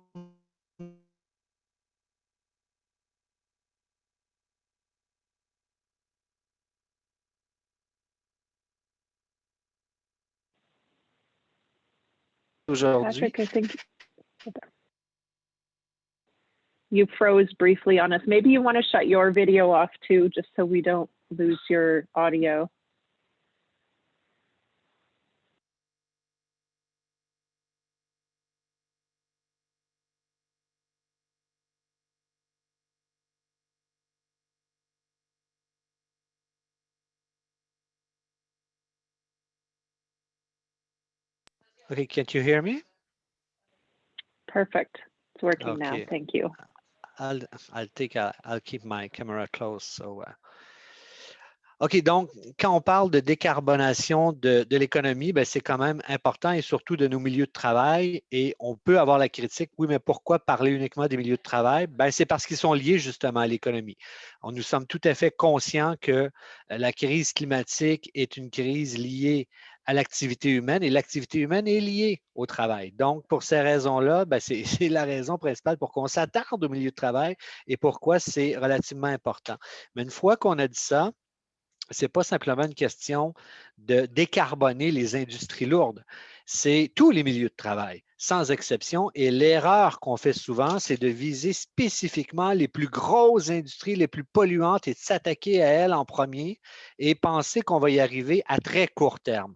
Patrick, I think you froze briefly on us. Maybe you want to shut your video off too, just so we don't lose your audio. Okay, can't you hear me? Perfect. It's working Okay. now. Thank you. I'll keep my camera closed. So, OK, donc, quand on parle de décarbonation de l'économie, c'est quand même important, et surtout de nos milieux de travail. Et on peut avoir la critique, oui, mais pourquoi parler uniquement des milieux de travail? C'est parce qu'ils sont liés justement à l'économie. Nous sommes tout à fait conscients que la crise climatique est une crise liée à l'activité humaine, et l'activité humaine est liée au travail. Donc, pour ces raisons-là, c'est la raison principale pour qu'on s'attarde au milieu de travail et pourquoi c'est relativement important. Mais une fois qu'on a dit ça, ce n'est pas simplement une question de décarboner les industries lourdes. c'est tous les milieux de travail, sans exception. Et l'erreur qu'on fait souvent, c'est de viser spécifiquement les plus grosses industries, les plus polluantes et de s'attaquer à elles en premier et penser qu'on va y arriver à très court terme.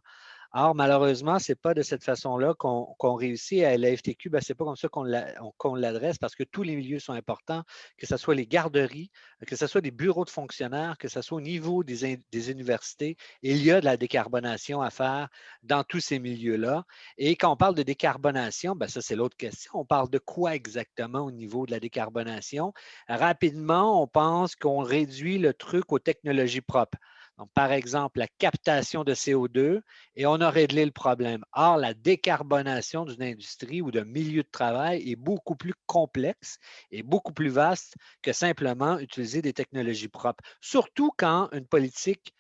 Or, malheureusement, ce n'est pas de cette façon-là qu'on réussit à la FTQ. Ce n'est pas comme ça qu'on l'adresse parce que tous les milieux sont importants, que ce soit les garderies, que ce soit des bureaux de fonctionnaires, que ce soit au niveau des universités. Il y a de la décarbonation à faire dans tous ces milieux-là. Et quand on parle de décarbonation, ça, c'est l'autre question. On parle de quoi exactement au niveau de la décarbonation? Rapidement, on pense qu'on réduit le truc aux technologies propres. Donc, par exemple, la captation de CO2 et on a réglé le problème. Or, la décarbonation d'une industrie ou d'un milieu de travail est beaucoup plus complexe et beaucoup plus vaste que simplement utiliser des technologies propres. Surtout quand une politique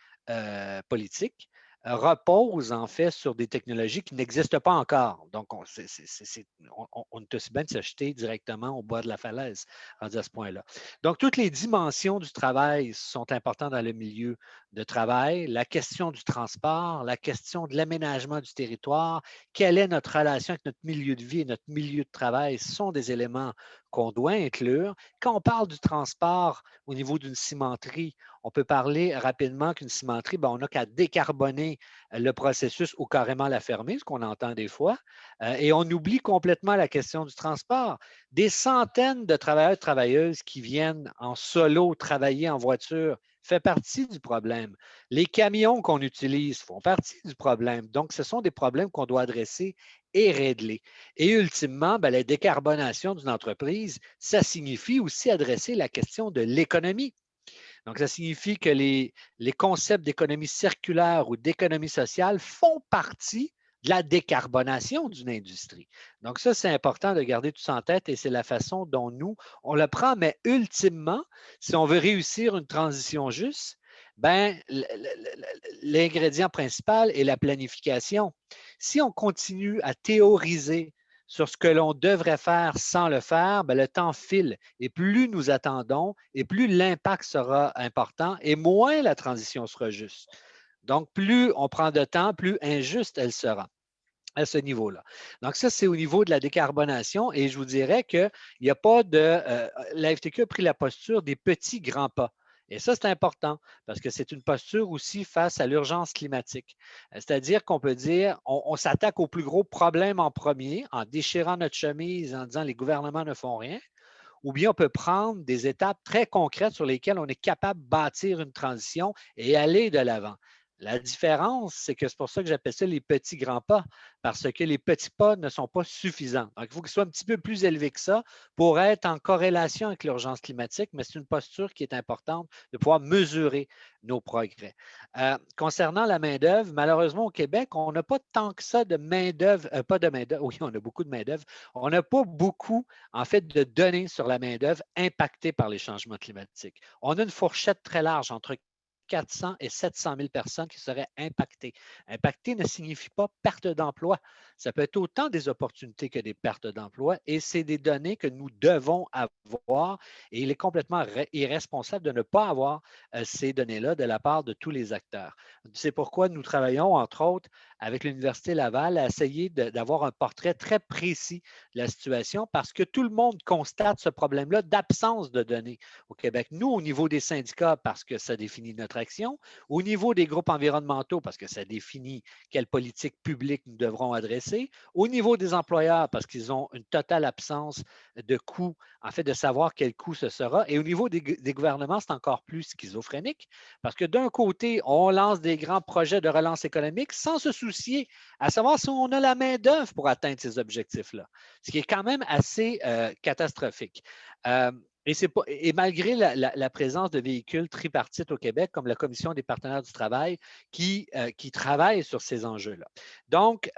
repose en fait sur des technologies qui n'existent pas encore. Donc, on est aussi bien de se jeter directement au bas de la falaise, rendu à ce point-là. Donc, toutes les dimensions du travail sont importantes dans le milieu de travail. La question du transport, la question de l'aménagement du territoire, quelle est notre relation avec notre milieu de vie et notre milieu de travail sont des éléments qu'on doit inclure. Quand on parle du transport au niveau d'une cimenterie, on peut parler rapidement qu'une cimenterie, on n'a qu'à décarboner le processus ou carrément la fermer, ce qu'on entend des fois, et on oublie complètement la question du transport. Des centaines de travailleurs et travailleuses qui viennent en solo travailler en voiture fait partie du problème. Les camions qu'on utilise font partie du problème. Donc, ce sont des problèmes qu'on doit adresser et régler. Et ultimement, la décarbonation d'une entreprise, ça signifie aussi adresser la question de l'économie. Donc, ça signifie que les concepts d'économie circulaire ou d'économie sociale font partie de la décarbonation d'une industrie. Donc, ça, c'est important de garder tout ça en tête et c'est la façon dont nous, on le prend. Mais ultimement, si on veut réussir une transition juste, l'ingrédient principal est la planification. Si on continue à théoriser sur ce que l'on devrait faire sans le faire, le temps file et plus nous attendons et plus l'impact sera important et moins la transition sera juste. Donc, plus on prend de temps, plus injuste elle sera à ce niveau-là. Donc, ça, c'est au niveau de la décarbonation et je vous dirais qu'il n'y a pas de… la FTQ a pris la posture des petits grands pas. Et ça, c'est important parce que c'est une posture aussi face à l'urgence climatique. C'est-à-dire qu'on peut dire, on s'attaque aux plus gros problèmes en premier en déchirant notre chemise, en disant les gouvernements ne font rien, ou bien on peut prendre des étapes très concrètes sur lesquelles on est capable de bâtir une transition et aller de l'avant. La différence, c'est que c'est pour ça que j'appelle ça les petits grands pas, parce que les petits pas ne sont pas suffisants. Donc, il faut qu'ils soient un petit peu plus élevés que ça pour être en corrélation avec l'urgence climatique, mais c'est une posture qui est importante de pouvoir mesurer nos progrès. Concernant la main-d'œuvre, malheureusement, au Québec, on n'a pas tant que ça de main-d'œuvre, pas de main-d'œuvre, oui, on a beaucoup de main-d'œuvre. On n'a pas beaucoup, en fait, de données sur la main-d'œuvre impactée par les changements climatiques. On a une fourchette très large entre 400 et 700 000 personnes qui seraient impactées. Impactées ne signifie pas perte d'emploi. Ça peut être autant des opportunités que des pertes d'emploi et c'est des données que nous devons avoir et il est complètement irresponsable de ne pas avoir ces données-là de la part de tous les acteurs. C'est pourquoi nous travaillons, entre autres, avec l'Université Laval à essayer d'avoir un portrait très précis de la situation parce que tout le monde constate ce problème-là d'absence de données au Québec. Nous, au niveau des syndicats, parce que ça définit notre action, au niveau des groupes environnementaux, parce que ça définit quelle politique publique nous devrons adresser, au niveau des employeurs, parce qu'ils ont une totale absence de coût, en fait, de savoir quel coût ce sera, et au niveau des gouvernements, c'est encore plus schizophrénique, parce que d'un côté, on lance des grands projets de relance économique sans se soucier à savoir si on a la main-d'œuvre pour atteindre ces objectifs-là, ce qui est quand même assez catastrophique. Et malgré la présence de véhicules tripartites au Québec, comme la Commission des partenaires du travail, qui travaillent sur ces enjeux-là. Donc,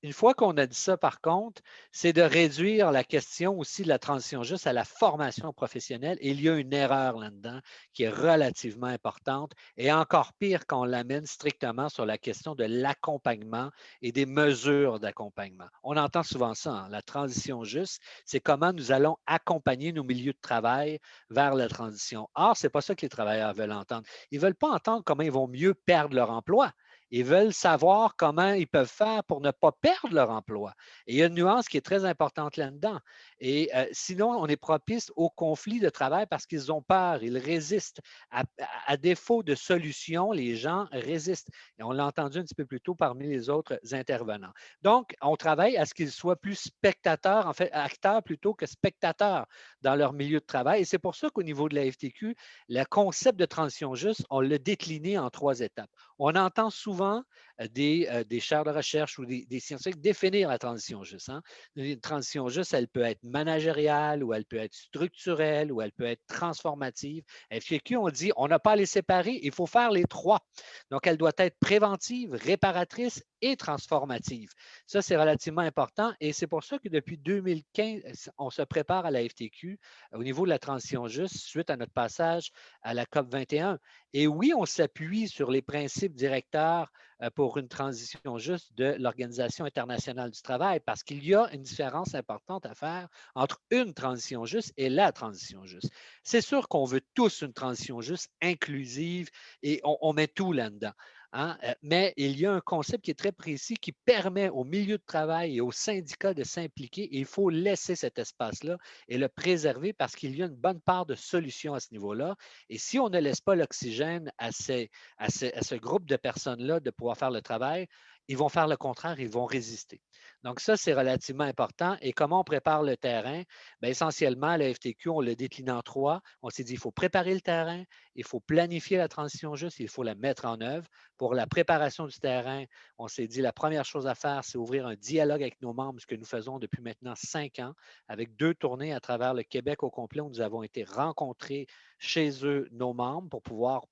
une fois qu'on a dit ça, par contre, c'est de réduire la question aussi de la transition juste à la formation professionnelle. Et il y a une erreur là-dedans qui est relativement importante et encore pire quand on l'amène strictement sur la question de l'accompagnement et des mesures d'accompagnement. On entend souvent ça, hein, la transition juste, c'est comment nous allons accompagner nos milieux de travail vers la transition. Or, ce n'est pas ça que les travailleurs veulent entendre. Ils ne veulent pas entendre comment ils vont mieux perdre leur emploi. Ils veulent savoir comment ils peuvent faire pour ne pas perdre leur emploi. Et il y a une nuance qui est très importante là-dedans. Et sinon, on est propice au conflit de travail parce qu'ils ont peur, ils résistent. À défaut de solution, les gens résistent. Et on l'a entendu un petit peu plus tôt parmi les autres intervenants. Donc, on travaille à ce qu'ils soient plus spectateurs, en fait, acteurs plutôt que spectateurs dans leur milieu de travail. Et c'est pour ça qu'au niveau de la FTQ, le concept de transition juste, on l'a décliné en 3 étapes. On entend souvent des chaires de recherche ou des scientifiques définir la transition juste. Hein. Une transition juste, elle peut être managériale ou elle peut être structurelle ou elle peut être transformative. FTQ, on dit, on n'a pas à les séparer, il faut faire les 3. Donc, elle doit être préventive, réparatrice et transformative. Ça, c'est relativement important et c'est pour ça que depuis 2015, on se prépare à la FTQ au niveau de la transition juste suite à notre passage à la COP 21. Et oui, on s'appuie sur les principes directeurs pour une transition juste de l'Organisation internationale du travail parce qu'il y a une différence importante à faire entre une transition juste et la transition juste. C'est sûr qu'on veut tous une transition juste, inclusive et on met tout là-dedans. Hein? Mais il y a un concept qui est très précis qui permet au milieu de travail et aux syndicats de s'impliquer et il faut laisser cet espace-là et le préserver parce qu'il y a une bonne part de solutions à ce niveau-là. Et si on ne laisse pas l'oxygène à ce groupe de personnes-là de pouvoir faire le travail, ils vont faire le contraire, ils vont résister. Donc ça, c'est relativement important. Et comment on prépare le terrain? Bien, essentiellement, la FTQ, on le décline en 3. On s'est dit, il faut préparer le terrain, il faut planifier la transition juste, il faut la mettre en œuvre. Pour la préparation du terrain, on s'est dit, la première chose à faire, c'est ouvrir un dialogue avec nos membres, ce que nous faisons depuis maintenant 5 ans, avec 2 tournées à travers le Québec au complet où nous avons été rencontrés chez eux, nos membres, pour pouvoir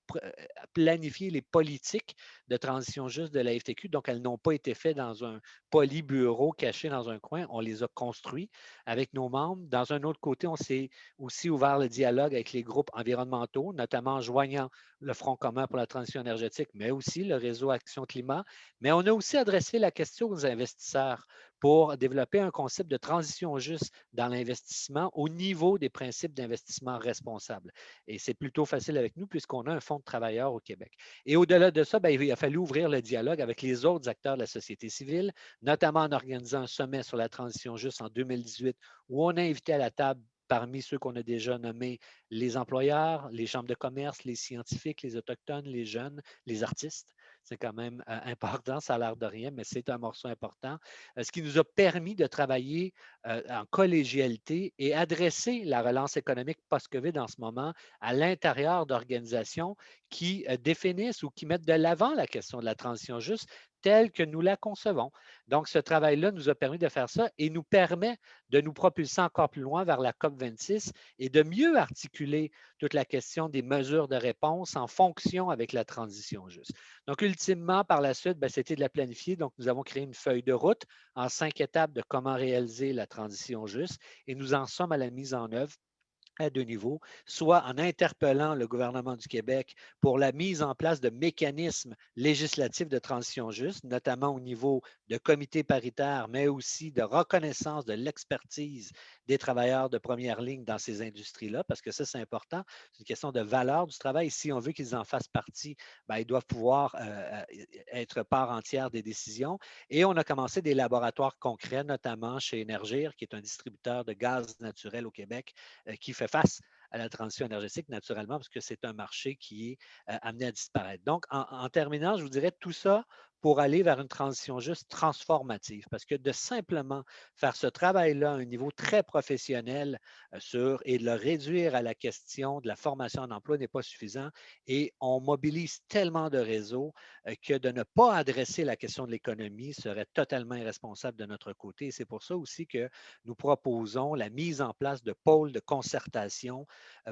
planifier les politiques de transition juste de la FTQ. Donc, elles n'ont pas été faites dans un polybureau caché dans un coin. On les a construits avec nos membres. Dans un autre côté, on s'est aussi ouvert le dialogue avec les groupes environnementaux, notamment en joignant le Front commun pour la transition énergétique, mais aussi le réseau Action Climat. Mais on a aussi adressé la question aux investisseurs pour développer un concept de transition juste dans l'investissement au niveau des principes d'investissement responsable. Et c'est plutôt facile avec nous puisqu'on a un fonds de travailleurs au Québec. Et au-delà de ça, bien, il a fallu ouvrir le dialogue avec les autres acteurs de la société civile, notamment en organisant un sommet sur la transition juste en 2018 où on a invité à la table parmi ceux qu'on a déjà nommés les employeurs, les chambres de commerce, les scientifiques, les autochtones, les jeunes, les artistes. C'est quand même important, ça a l'air de rien, mais c'est un morceau important. Ce qui nous a permis de travailler en collégialité et adresser la relance économique post-COVID en ce moment à l'intérieur d'organisations qui définissent ou qui mettent de l'avant la question de la transition juste telle que nous la concevons. Donc, ce travail-là nous a permis de faire ça et nous permet de nous propulser encore plus loin vers la COP 26 et de mieux articuler toute la question des mesures de réponse en fonction avec la transition juste. Donc, ultimement, par la suite, c'était de la planifier. Donc, nous avons créé une feuille de route en 5 étapes de comment réaliser la transition juste et nous en sommes à la mise en œuvre à 2 niveaux, soit en interpellant le gouvernement du Québec pour la mise en place de mécanismes législatifs de transition juste, notamment au niveau de comités paritaires, mais aussi de reconnaissance de l'expertise des travailleurs de première ligne dans ces industries-là, parce que ça, c'est important. C'est une question de valeur du travail. Si on veut qu'ils en fassent partie, bien, ils doivent pouvoir être part entière des décisions. Et on a commencé des laboratoires concrets, notamment chez Énergir, qui est un distributeur de gaz naturel au Québec, qui fait face à la transition énergétique naturellement parce que c'est un marché qui est amené à disparaître. Donc, en terminant, je vous dirais tout ça pour aller vers une transition juste transformative parce que de simplement faire ce travail-là à un niveau très professionnel et de le réduire à la question de la formation en emploi n'est pas suffisant et on mobilise tellement de réseaux que de ne pas adresser la question de l'économie serait totalement irresponsable de notre côté. Et c'est pour ça aussi que nous proposons la mise en place de pôles de concertation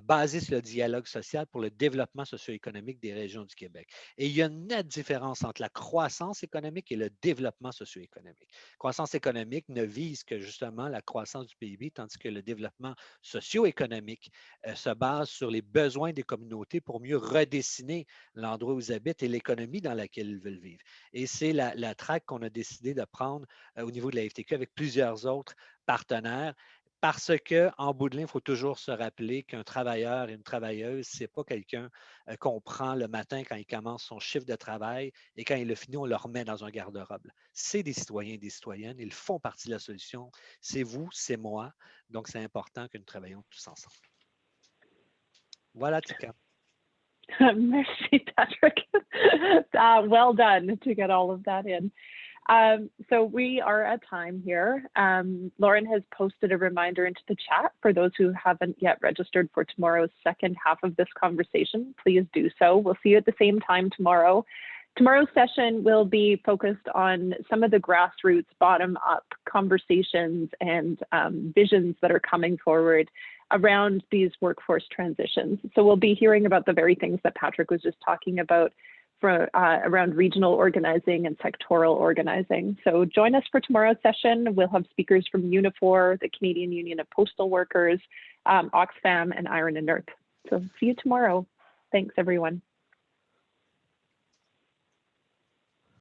basés sur le dialogue social pour le développement socio-économique des régions du Québec. Et il y a une nette différence entre la croissance économique et le développement socio-économique. Croissance économique ne vise que justement la croissance du PIB, tandis que le développement socio-économique se base sur les besoins des communautés pour mieux redessiner l'endroit où ils habitent et l'économie dans laquelle ils veulent vivre. Et c'est la traque qu'on a décidé de prendre au niveau de la FTQ avec plusieurs autres partenaires Parce qu'en bout de ligne, il faut toujours se rappeler qu'un travailleur et une travailleuse, ce n'est pas quelqu'un qu'on prend le matin quand il commence son chiffre de travail et quand il le finit, on le remet dans un garde-robe. C'est des citoyens et des citoyennes, ils font partie de la solution. C'est vous, c'est moi. Donc, c'est important que nous travaillions tous ensemble. Voilà, Tika. Merci, Patrick. Well done to get all of that in. So we are at time here. Lauren has posted a reminder into the chat for those who haven't yet registered for tomorrow's second half of this conversation. Please do so. We'll see you at the same time tomorrow. Tomorrow's session will be focused on some of the grassroots, bottom-up conversations and visions that are coming forward around these workforce transitions. So we'll be hearing about the very things that Patrick was just talking about around regional organizing and sectoral organizing. So join us for tomorrow's session. We'll have speakers from Unifor, the Canadian Union of Postal Workers, Oxfam, and Iron and Earth. So see you tomorrow. Thanks, everyone.